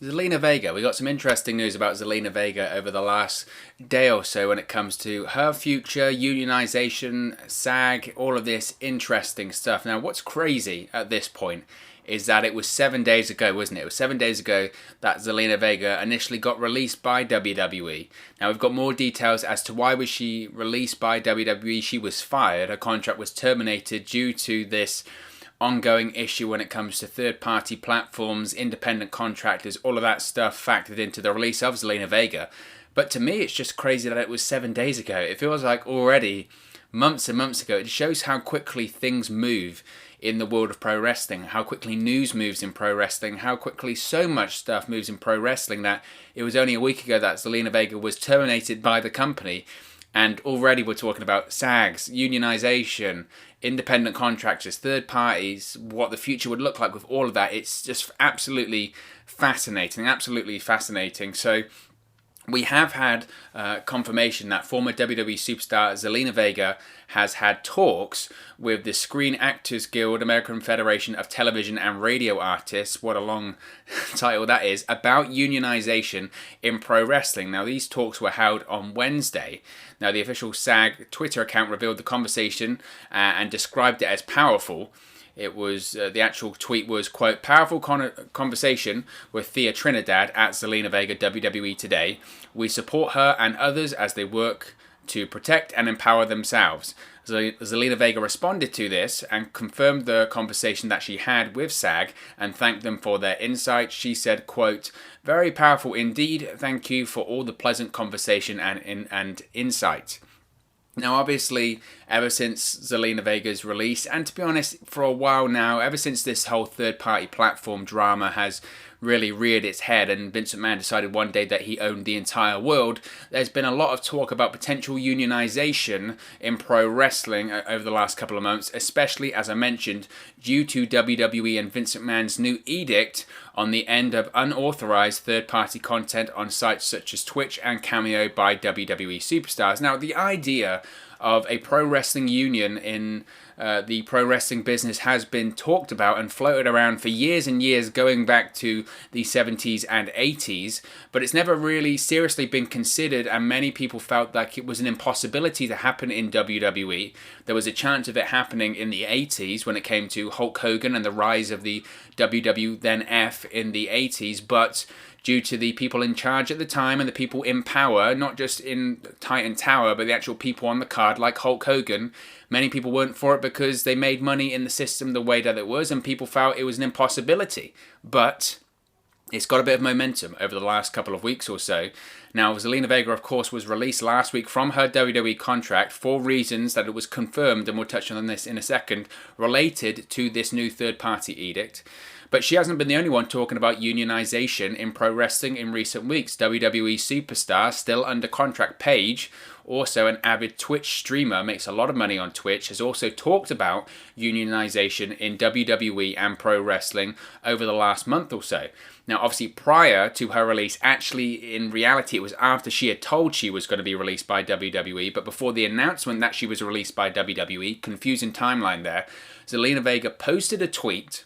Zelina Vega. We got some interesting news about Zelina Vega over the last day or so when it comes to her future, unionization, SAG, all of this interesting stuff. Now, what's crazy at this point is that it was 7 days ago, wasn't it? It was 7 days ago that Zelina Vega initially got released by WWE. Now, we've got more details as to why was she released by WWE. She was fired. Her contract was terminated due to this ongoing issue when it comes to third-party platforms, independent contractors, all of that stuff factored into the release of Zelina Vega. But to me, it's just crazy that it was 7 days ago. It feels like already months and months ago. It shows how quickly things move in the world of pro wrestling, how quickly news moves in pro wrestling, how quickly so much stuff moves in pro wrestling that it was only a week ago that Zelina Vega was terminated by the company. And already we're talking about SAGs, unionization, independent contractors, third parties, what the future would look like with all of that. It's just absolutely fascinating, absolutely fascinating. So we have had confirmation that former WWE superstar Zelina Vega has had talks with the Screen Actors Guild, American Federation of Television and Radio Artists, what a long title that is, about unionization in pro wrestling. Now, these talks were held on Wednesday. Now, the official SAG Twitter account revealed the conversation and described it as powerful. It was, the actual tweet was, quote, powerful conversation with Thea Trinidad at Zelina Vega WWE today. We support her and others as they work to protect and empower themselves. Zelina Vega responded to this and confirmed the conversation that she had with SAG and thanked them for their insight. She said, quote, very powerful indeed. Thank you for all the pleasant conversation and insight. Now, obviously, ever since Zelina Vega's release, and to be honest, for a while now, ever since this whole third-party platform drama has really reared its head and Vince McMahon decided one day that he owned the entire world, there's been a lot of talk about potential unionization in pro wrestling over the last couple of months, especially, as I mentioned, due to WWE and Vince McMahon's new edict on the end of unauthorized third-party content on sites such as Twitch and Cameo by WWE Superstars. Now, the idea of a pro wrestling union in the pro wrestling business has been talked about and floated around for years and years, going back to the 70s and 80s, but it's never really seriously been considered, and many people felt like it was an impossibility to happen in WWE. There was a chance of it happening in the 80s when it came to Hulk Hogan and the rise of the WWF in the 80s, but due to the people in charge at the time and the people in power, not just in Titan Tower, but the actual people on the card like Hulk Hogan, many people weren't for it because they made money in the system the way that it was, and people felt it was an impossibility. But it's got a bit of momentum over the last couple of weeks or so. Now, Zelina Vega, of course, was released last week from her WWE contract for reasons that it was confirmed, and we'll touch on this in a second, related to this new third-party edict. But she hasn't been the only one talking about unionization in pro wrestling in recent weeks. WWE Superstar, still under contract, Paige, also an avid Twitch streamer, makes a lot of money on Twitch, has also talked about unionization in WWE and pro wrestling over the last month or so. Now, obviously, prior to her release, actually, in reality, it was after she had told she was going to be released by WWE, but before the announcement that she was released by WWE, confusing timeline there, Zelina Vega posted a tweet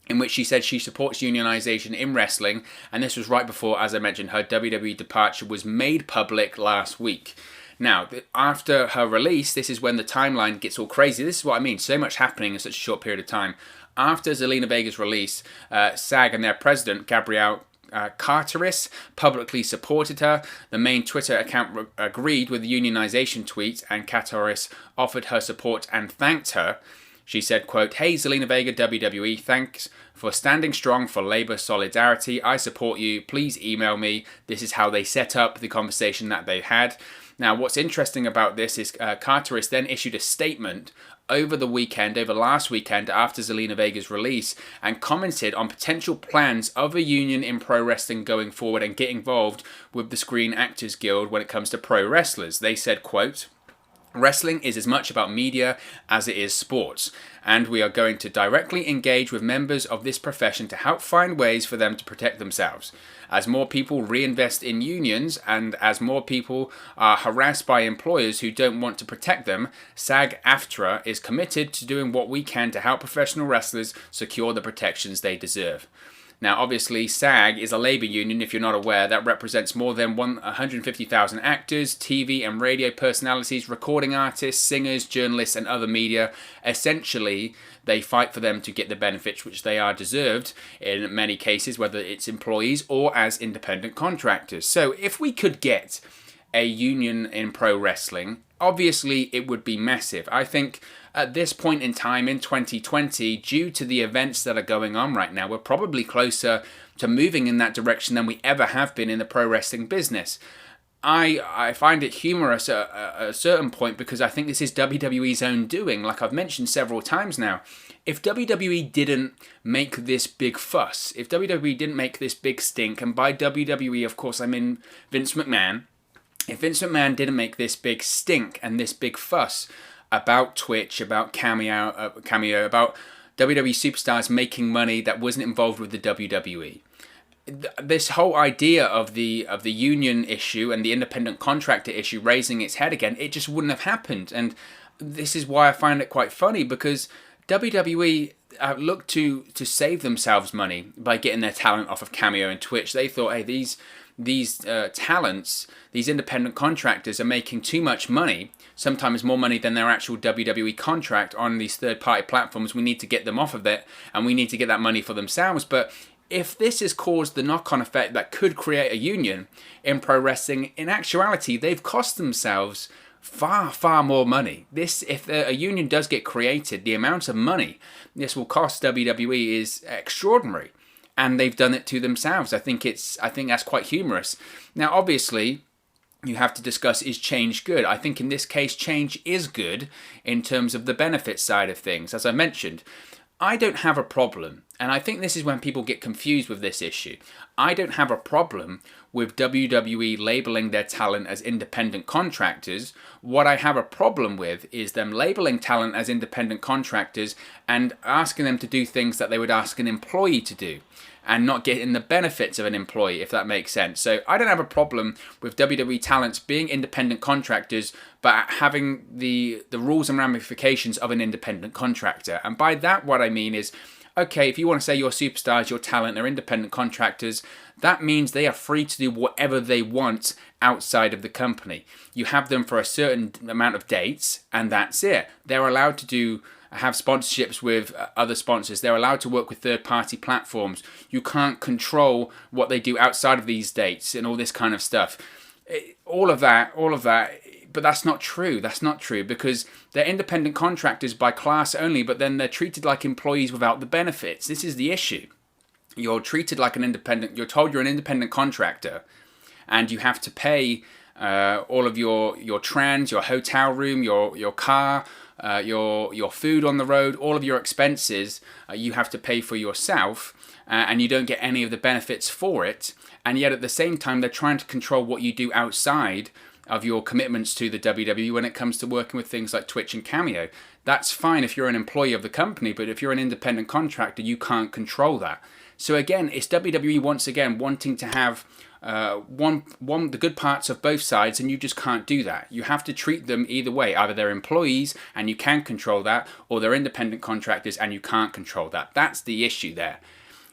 in which she said she supports unionization in wrestling, and this was right before, as I mentioned, her WWE departure was made public last week. Now, after her release, this is when the timeline gets all crazy. This is what I mean, so much happening in such a short period of time. After Zelina Vega's release, SAG and their president, Gabrielle Carteris, publicly supported her. The main Twitter account agreed with the unionization tweet, and Carteris offered her support and thanked her. She said, quote, hey, Zelina Vega, WWE, thanks for standing strong for labor solidarity. I support you. Please email me. This is how they set up the conversation that they had. Now, what's interesting about this is Carteris then issued a statement over last weekend after Zelina Vega's release, and commented on potential plans of a union in pro wrestling going forward and get involved with the Screen Actors Guild when it comes to pro wrestlers. They said, quote, wrestling is as much about media as it is sports, and we are going to directly engage with members of this profession to help find ways for them to protect themselves. As more people reinvest in unions and as more people are harassed by employers who don't want to protect them, SAG-AFTRA is committed to doing what we can to help professional wrestlers secure the protections they deserve. Now, obviously, SAG is a labour union, if you're not aware, that represents more than 150,000 actors, TV and radio personalities, recording artists, singers, journalists, and other media. Essentially, they fight for them to get the benefits which they are deserved in many cases, whether it's employees or as independent contractors. So, if we could get a union in pro wrestling, obviously it would be massive. I think at this point in time in 2020, due to the events that are going on right now, we're probably closer to moving in that direction than we ever have been in the pro wrestling business. I find it humorous at a certain point because I think this is WWE's own doing, like I've mentioned several times now. If WWE didn't make this big fuss, if WWE didn't make this big stink, and by WWE, of course, I mean Vince McMahon, if Vince McMahon didn't make this big stink and this big fuss about Twitch, about Cameo, about WWE superstars making money that wasn't involved with the WWE, this whole idea of the union issue and the independent contractor issue raising its head again, it just wouldn't have happened. And this is why I find it quite funny, because WWE looked to save themselves money by getting their talent off of Cameo and Twitch. They thought, hey, these talents, these independent contractors are making too much money, sometimes more money than their actual WWE contract on these third-party platforms. We need to get them off of it, and we need to get that money for themselves. But if this has caused the knock-on effect that could create a union in pro wrestling, in actuality, they've cost themselves far, far more money. If a union does get created, the amount of money this will cost WWE is extraordinary. And they've done it to themselves. I think that's quite humorous. Now, obviously, you have to discuss, is change good? I think in this case, change is good in terms of the benefit side of things. As I mentioned, I don't have a problem, and I think this is when people get confused with this issue. I don't have a problem with WWE labeling their talent as independent contractors. What I have a problem with is them labeling talent as independent contractors and asking them to do things that they would ask an employee to do, and not getting the benefits of an employee, if that makes sense. So I don't have a problem with WWE talents being independent contractors, but having the rules and ramifications of an independent contractor. And by that, what I mean is, okay, if you want to say your superstars, your talent, are independent contractors, that means they are free to do whatever they want outside of the company. You have them for a certain amount of dates, and that's it. They're allowed to have sponsorships with other sponsors. They're allowed to work with third-party platforms. You can't control what they do outside of these dates and all this kind of stuff. All of that, but that's not true. That's not true, because they're independent contractors by class only, but then they're treated like employees without the benefits. This is the issue. You're treated like an independent, you're told you're an independent contractor, and you have to pay all of your trans, your hotel room, your car, your food on the road, all of your expenses, you have to pay for yourself, and you don't get any of the benefits for it. And yet at the same time, they're trying to control what you do outside of your commitments to the WWE when it comes to working with things like Twitch and Cameo. That's fine if you're an employee of the company, but if you're an independent contractor, you can't control that. So again, it's WWE once again wanting to have the good parts of both sides, and you just can't do that. You have to treat them either way. Either they're employees and you can control that, or they're independent contractors and you can't control that. That's the issue there.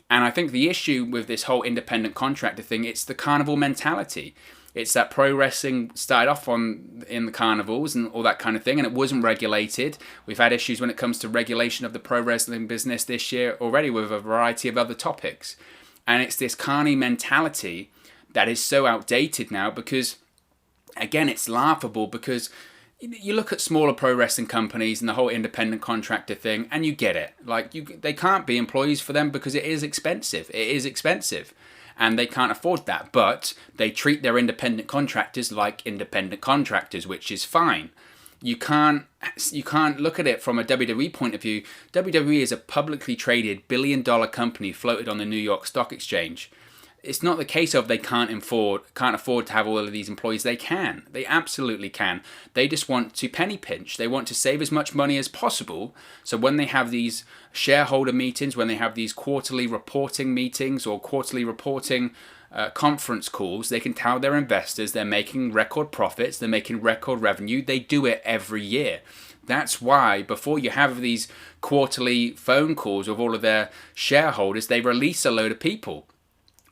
And I think the issue with this whole independent contractor thing, it's the carnival mentality. It's that pro wrestling started off in the carnivals and all that kind of thing, and it wasn't regulated. We've had issues when it comes to regulation of the pro wrestling business this year already with a variety of other topics. And it's this carny mentality that is so outdated now because, again, it's laughable because you look at smaller pro wrestling companies and the whole independent contractor thing, and you get it. They can't be employees for them because it is expensive. It is expensive. And they can't afford that. But they treat their independent contractors like independent contractors, which is fine. You can't look at it from a WWE point of view. WWE is a publicly traded billion-dollar company floated on the New York Stock Exchange. It's not the case of they can't afford to have all of these employees. They can. They absolutely can. They just want to penny pinch. They want to save as much money as possible. So when they have these shareholder meetings, when they have these quarterly reporting meetings or quarterly reporting conference calls, they can tell their investors they're making record profits, they're making record revenue. They do it every year. That's why before you have these quarterly phone calls with all of their shareholders, they release a load of people.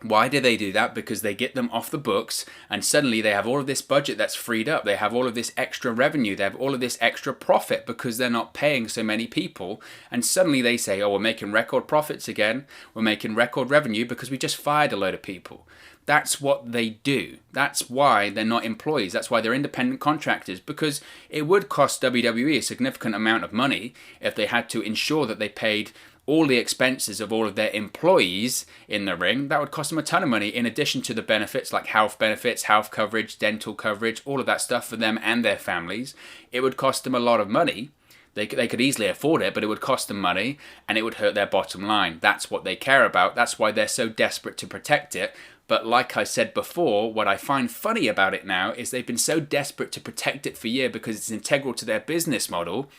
Why do they do that? Because they get them off the books and suddenly they have all of this budget that's freed up. They have all of this extra revenue. They have all of this extra profit because they're not paying so many people. And suddenly they say, oh, we're making record profits again. We're making record revenue because we just fired a load of people. That's what they do. That's why they're not employees. That's why they're independent contractors, because it would cost WWE a significant amount of money if they had to ensure that they paid all the expenses of all of their employees in the ring. That would cost them a ton of money, in addition to the benefits like health benefits, health coverage, dental coverage, all of that stuff for them and their families. It would cost them a lot of money. They could easily afford it, but it would cost them money and it would hurt their bottom line. That's what they care about. That's why they're so desperate to protect it. But like I said before, what I find funny about it now is they've been so desperate to protect it for years because it's integral to their business model,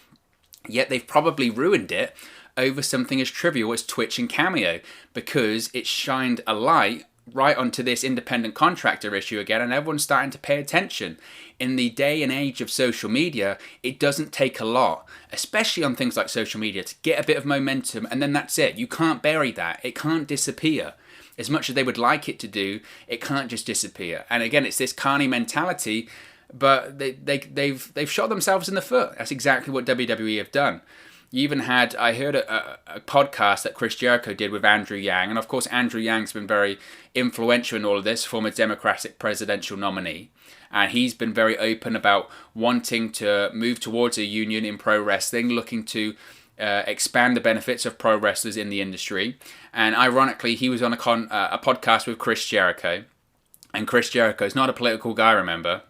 yet they've probably ruined it over something as trivial as Twitch and Cameo, because it shined a light right onto this independent contractor issue again, and everyone's starting to pay attention. In the day and age of social media, it doesn't take a lot, especially on things like social media, to get a bit of momentum, and then that's it. You can't bury that. It can't disappear. As much as they would like it to do, it can't just disappear. And again, it's this carny mentality, but they've shot themselves in the foot. That's exactly what WWE have done. You even had, I heard a podcast that Chris Jericho did with Andrew Yang, and of course Andrew Yang's been very influential in all of this, former Democratic presidential nominee, and he's been very open about wanting to move towards a union in pro wrestling, looking to expand the benefits of pro wrestlers in the industry. And ironically, he was on a podcast with Chris Jericho, and Chris Jericho is not a political guy, remember?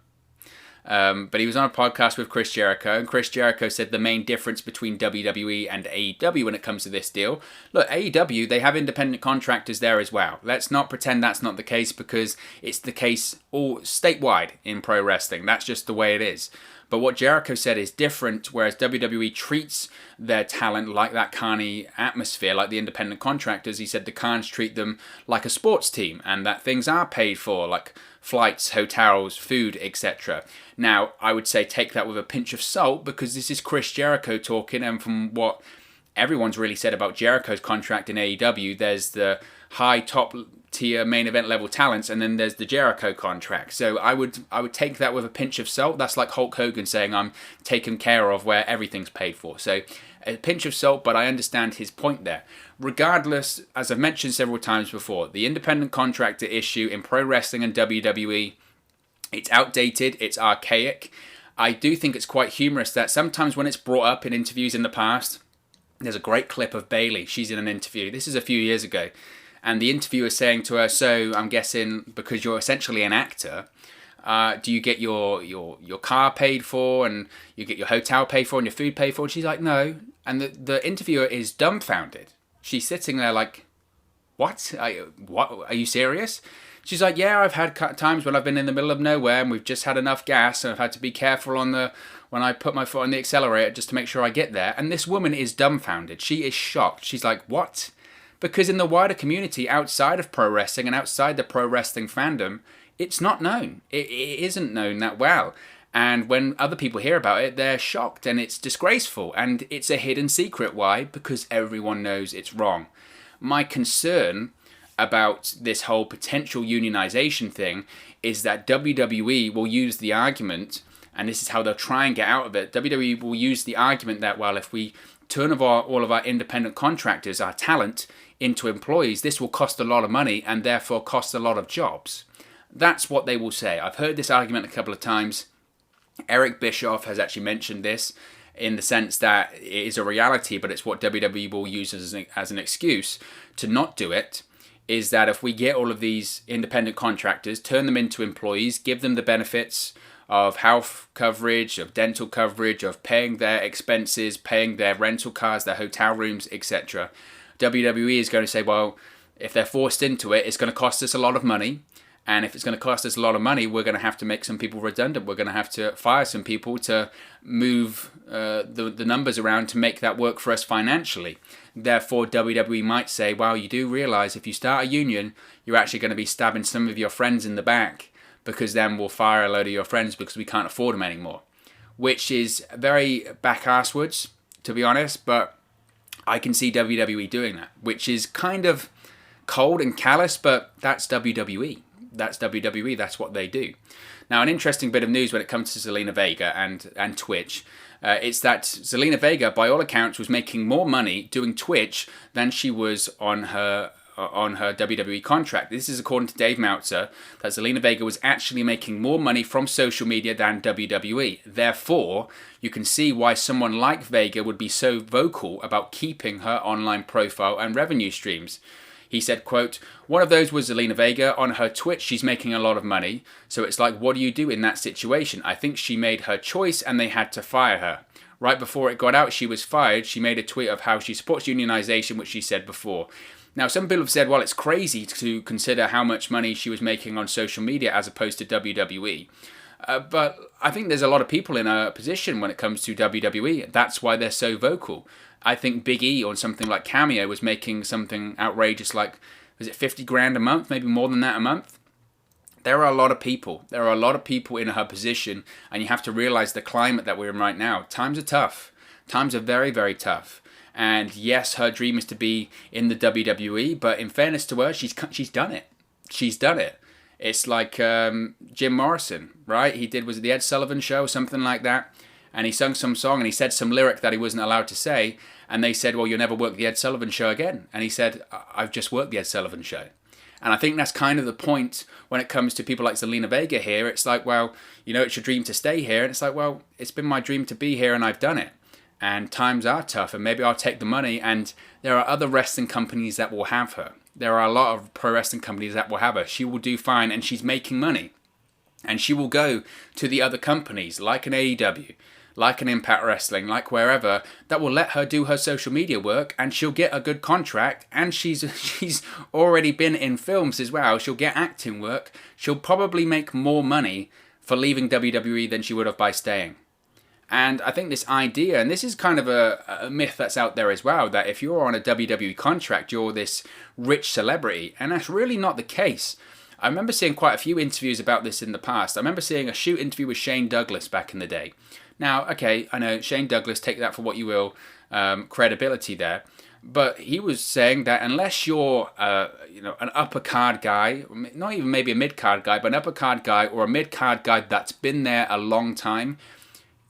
But he was on a podcast with Chris Jericho, and Chris Jericho said the main difference between WWE and AEW when it comes to this deal. Look, AEW, they have independent contractors there as well. Let's not pretend that's not the case, because it's the case all statewide in pro wrestling. That's just the way it is. But what Jericho said is different, whereas WWE treats their talent like that carny atmosphere, like the independent contractors. He said the Khans treat them like a sports team, and that things are paid for, like flights, hotels, food, etc. Now, I would say take that with a pinch of salt, because this is Chris Jericho talking, and from what everyone's really said about Jericho's contract in AEW, there's the high top tier main event level talents, and then there's the Jericho contract. So I would take that with a pinch of salt. That's like Hulk Hogan saying I'm taken care of where everything's paid for. So a pinch of salt, but I understand his point there. Regardless, as I've mentioned several times before, the independent contractor issue in pro wrestling and WWE, it's outdated, it's archaic. I do think it's quite humorous that sometimes when it's brought up in interviews in the past, there's a great clip of Bayley. She's in an interview. This is a few years ago. And the interviewer is saying to her, so I'm guessing because you're essentially an actor, do you get your car paid for, and you get your hotel paid for, and your food paid for? And she's like, no. And the interviewer is dumbfounded. She's sitting there like, what? Are you serious? She's like, yeah, I've had times when I've been in the middle of nowhere and we've just had enough gas, and I've had to be careful when I put my foot on the accelerator just to make sure I get there. And this woman is dumbfounded. She is shocked. She's like, what? Because in the wider community outside of pro wrestling and outside the pro wrestling fandom, it's not known. It isn't known that well. And when other people hear about it, they're shocked, and it's disgraceful, and it's a hidden secret. Why? Because everyone knows it's wrong. My concern about this whole potential unionization thing is that WWE will use the argument, and this is how they'll try and get out of it. WWE will use the argument that, well, if we turn all of our independent contractors, our talent, into employees, this will cost a lot of money and therefore cost a lot of jobs. That's what they will say. I've heard this argument a couple of times. Eric Bischoff has actually mentioned this in the sense that it is a reality, but it's what WWE will use as an excuse to not do it, is that if we get all of these independent contractors, turn them into employees, give them the benefits of health coverage, of dental coverage, of paying their expenses, paying their rental cars, their hotel rooms, etc., WWE is going to say, well, if they're forced into it, it's going to cost us a lot of money. And if it's going to cost us a lot of money, we're going to have to make some people redundant. We're going to have to fire some people to move the numbers around to make that work for us financially. Therefore, WWE might say, well, you do realize if you start a union, you're actually going to be stabbing some of your friends in the back, because then we'll fire a load of your friends because we can't afford them anymore. which is very back-asswards, to be honest, but I can see WWE doing that, which is kind of cold and callous, but that's WWE. That's WWE, that's what they do. Now, an interesting bit of news when it comes to Zelina Vega and Twitch, it's that Zelina Vega, by all accounts, was making more money doing Twitch than she was on her WWE contract. This is according to Dave Meltzer, that Zelina Vega was actually making more money from social media than WWE. Therefore, you can see why someone like Vega would be so vocal about keeping her online profile and revenue streams. He said, quote, "One of those was Zelina Vega. On her Twitch, she's making a lot of money. So it's like, what do you do in that situation? I think she made her choice and they had to fire her. Right before it got out she was fired, she made a tweet of how she supports unionization, which she said before." Now, some people have said, well, it's crazy to consider how much money she was making on social media as opposed to WWE. But I think there's a lot of people in a position when it comes to WWE. That's why they're so vocal. I think Big E on something like Cameo was making something outrageous like, was it 50 grand a month? Maybe more than that a month? There are a lot of people. There are a lot of people in her position, and you have to realize the climate that we're in right now. Times are tough. Times are very, very tough. And yes, her dream is to be in the WWE, but in fairness to her, she's done it. She's done it. It's like Jim Morrison, right? He did, was it the Ed Sullivan Show, something like that? And he sung some song and he said some lyric that he wasn't allowed to say. And they said, well, you'll never work the Ed Sullivan Show again. And he said, I've just worked the Ed Sullivan Show. And I think that's kind of the point when it comes to people like Zelina Vega here. It's like, well, you know, it's your dream to stay here. And it's like, well, it's been my dream to be here and I've done it. And times are tough and maybe I'll take the money. And there are other wrestling companies that will have her. There are a lot of pro wrestling companies that will have her. She will do fine and she's making money. And she will go to the other companies like an AEW, like an Impact Wrestling, like wherever, that will let her do her social media work and she'll get a good contract. And she's already been in films as well. She'll get acting work. She'll probably make more money for leaving WWE than she would have by staying. And I think this idea, and this is kind of a myth that's out there as well, that if you're on a WWE contract, you're this rich celebrity. And that's really not the case. I remember seeing quite a few interviews about this in the past. I remember seeing a shoot interview with Shane Douglas back in the day. Now, okay, I know Shane Douglas, take that for what you will, credibility there. But he was saying that unless you're, an upper card guy, not even maybe a mid card guy, but an upper card guy or a mid card guy that's been there a long time,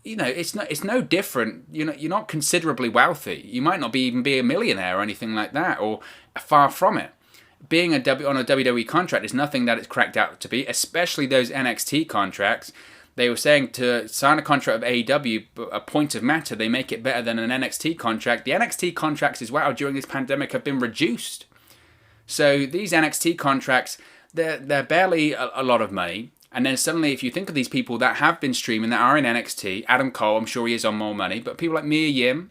you know, it's no different. You're not considerably wealthy. You might not even be a millionaire or anything like that, or far from it. Being on a WWE contract is nothing that it's cracked out to be, especially those NXT contracts. They were saying to sign a contract of AEW, a point of matter, they make it better than an NXT contract. The NXT contracts as well during this pandemic have been reduced. So these NXT contracts, they're barely a lot of money. And then suddenly, if you think of these people that have been streaming, that are in NXT, Adam Cole, I'm sure he is on more money, but people like Mia Yim,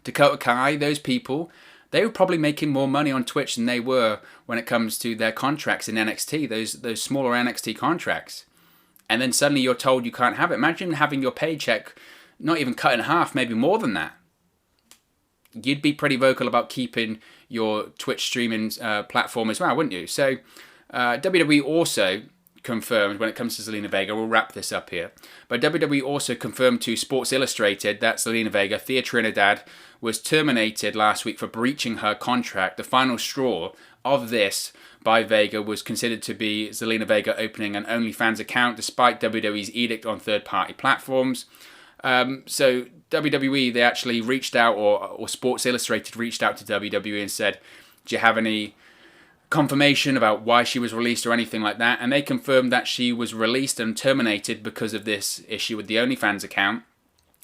Dakota Kai, those people, they were probably making more money on Twitch than they were when it comes to their contracts in NXT, those smaller NXT contracts. And then suddenly you're told you can't have it. Imagine having your paycheck not even cut in half, maybe more than that. You'd be pretty vocal about keeping your Twitch streaming platform as well, wouldn't you? So WWE also confirmed, when it comes to Zelina Vega, we'll wrap this up here, but WWE also confirmed to Sports Illustrated that Zelina Vega, Thea Trinidad, was terminated last week for breaching her contract. The final straw of this by Vega was considered to be Zelina Vega opening an OnlyFans account despite WWE's edict on third-party platforms. So WWE, they actually reached out, or Sports Illustrated reached out to WWE and said, do you have any confirmation about why she was released or anything like that? And they confirmed that she was released and terminated because of this issue with the OnlyFans account.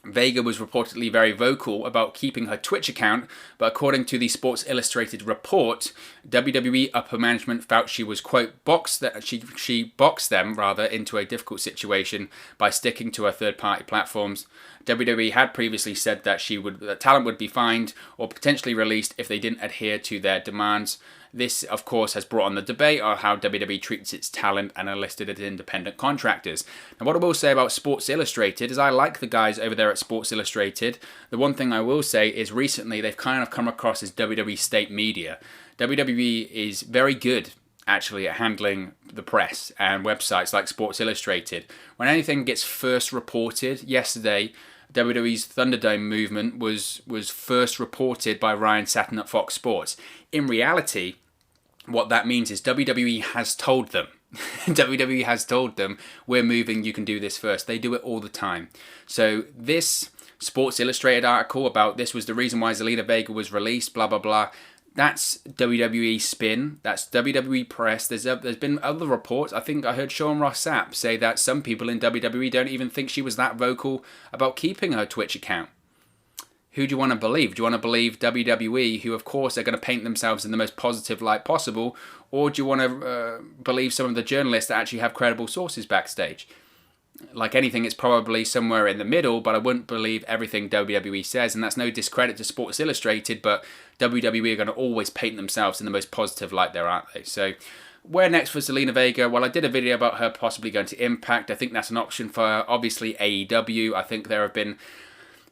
Vega was reportedly very vocal about keeping her Twitch account, but according to the Sports Illustrated report, WWE upper management felt she was, quote, she boxed them into a difficult situation by sticking to her third-party platforms. WWE had previously said that talent would be fined or potentially released if they didn't adhere to their demands. This, of course, has brought on the debate on how WWE treats its talent and are listed as independent contractors. Now, what I will say about Sports Illustrated is I like the guys over there at Sports Illustrated. The one thing I will say is recently they've kind of come across as WWE state media. WWE is very good actually at handling the press and websites like Sports Illustrated. When anything gets first reported, yesterday WWE's Thunderdome movement was first reported by Ryan Satin at Fox Sports. In reality, what that means is WWE has told them. WWE has told them, we're moving, you can do this first. They do it all the time. So this Sports Illustrated article about this was the reason why Zelina Vega was released, blah, blah, blah. That's WWE spin. That's WWE press. There's been other reports. I think I heard Sean Ross Sapp say that some people in WWE don't even think she was that vocal about keeping her Twitch account. Who do you want to believe? Do you want to believe WWE, who of course are going to paint themselves in the most positive light possible, or do you want to believe some of the journalists that actually have credible sources backstage? Like anything, it's probably somewhere in the middle, but I wouldn't believe everything WWE says, and that's no discredit to Sports Illustrated, but WWE are going to always paint themselves in the most positive light there, aren't they? So, where next for Zelina Vega? Well, I did a video about her possibly going to Impact. I think that's an option for her. Obviously, AEW. I think there have been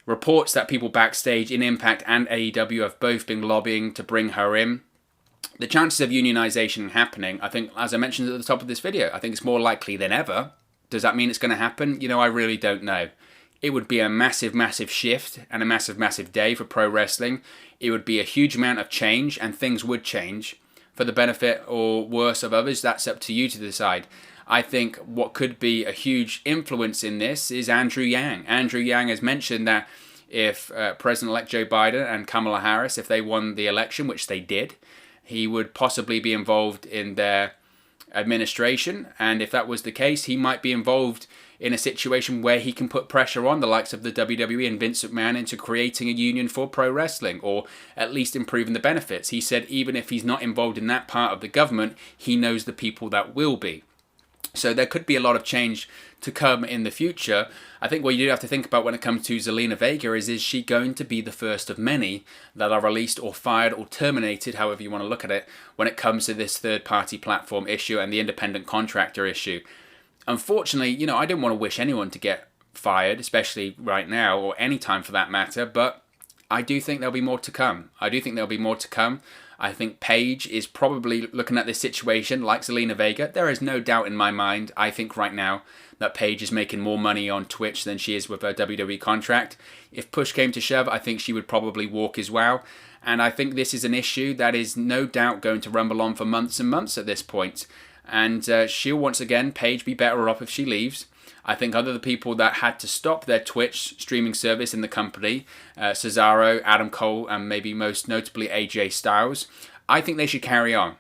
reports that people backstage in Impact and AEW have both been lobbying to bring her in. The chances of unionization happening, I think, as I mentioned at the top of this video, I think it's more likely than ever. Does that mean it's going to happen? You know, I really don't know. It would be a massive, massive shift and a massive, massive day for pro wrestling. It would be a huge amount of change, and things would change for the benefit or worse of others. That's up to you to decide. I think what could be a huge influence in this is Andrew Yang. Andrew Yang has mentioned that if President-elect Joe Biden and Kamala Harris, if they won the election, which they did, he would possibly be involved in their administration, and if that was the case, he might be involved in a situation where he can put pressure on the likes of the WWE and Vince McMahon into creating a union for pro wrestling, or at least improving the benefits. He said even if he's not involved in that part of the government, he knows the people that will be. So there could be a lot of change to come in the future. I think what you do have to think about when it comes to Zelina Vega is she going to be the first of many that are released or fired or terminated, however you want to look at it, when it comes to this third-party platform issue and the independent contractor issue. Unfortunately, you know, I don't want to wish anyone to get fired, especially right now or any time for that matter, but I do think there'll be more to come. I think Paige is probably looking at this situation like Zelina Vega. There is no doubt in my mind, I think right now, that Paige is making more money on Twitch than she is with her WWE contract. If push came to shove, I think she would probably walk as well. And I think this is an issue that is no doubt going to rumble on for months and months at this point. And she'll once again, Paige, be better off if she leaves. I think other people that had to stop their Twitch streaming service in the company, Cesaro, Adam Cole, and maybe most notably AJ Styles, I think they should carry on.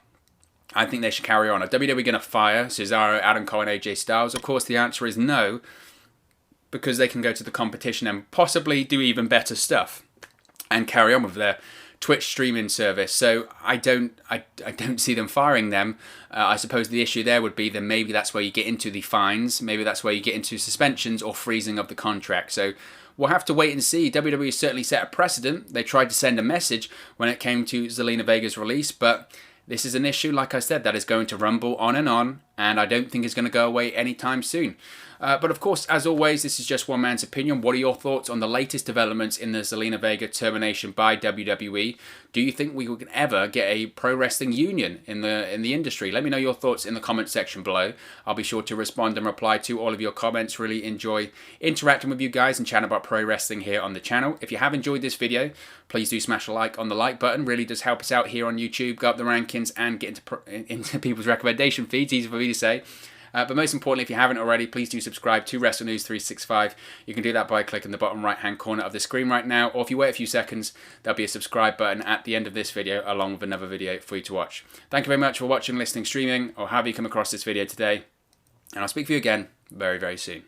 Are WWE going to fire Cesaro, Adam Cole, and AJ Styles? Of course, the answer is no, because they can go to the competition and possibly do even better stuff and carry on with their Twitch streaming service. So I don't see them firing them. I suppose the issue there would be that maybe that's where you get into the fines, maybe that's where you get into suspensions or freezing of the contract. So we'll have to wait and see. WWE certainly set a precedent. They tried to send a message when it came to Zelina Vega's release, but this is an issue, like I said, that is going to rumble on, and I don't think it's going to go away anytime soon. But of course, as always, this is just one man's opinion. What are your thoughts on the latest developments in the Zelina Vega termination by WWE? Do you think we can ever get a pro wrestling union in the industry? Let me know your thoughts in the comment section below. I'll be sure to respond and reply to all of your comments. Really enjoy interacting with you guys and chatting about pro wrestling here on the channel. If you have enjoyed this video, please do smash a like on the like button. Really does help us out here on YouTube, go up the rankings and get into people's recommendation feeds. Easy for me to say. But most importantly, if you haven't already, please do subscribe to Wrestle News 365. You can do that by clicking the bottom right-hand corner of the screen right now, or if you wait a few seconds, there'll be a subscribe button at the end of this video, along with another video for you to watch. Thank you very much for watching, listening, streaming, or however you come across this video today, and I'll speak to you again very, very soon.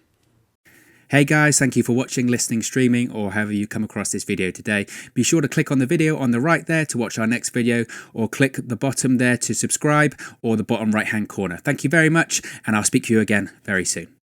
Hey guys, thank you for watching, listening, streaming, or however you come across this video today. Be sure to click on the video on the right there to watch our next video, or click the bottom there to subscribe, or the bottom right hand corner. Thank you very much, and I'll speak to you again very soon.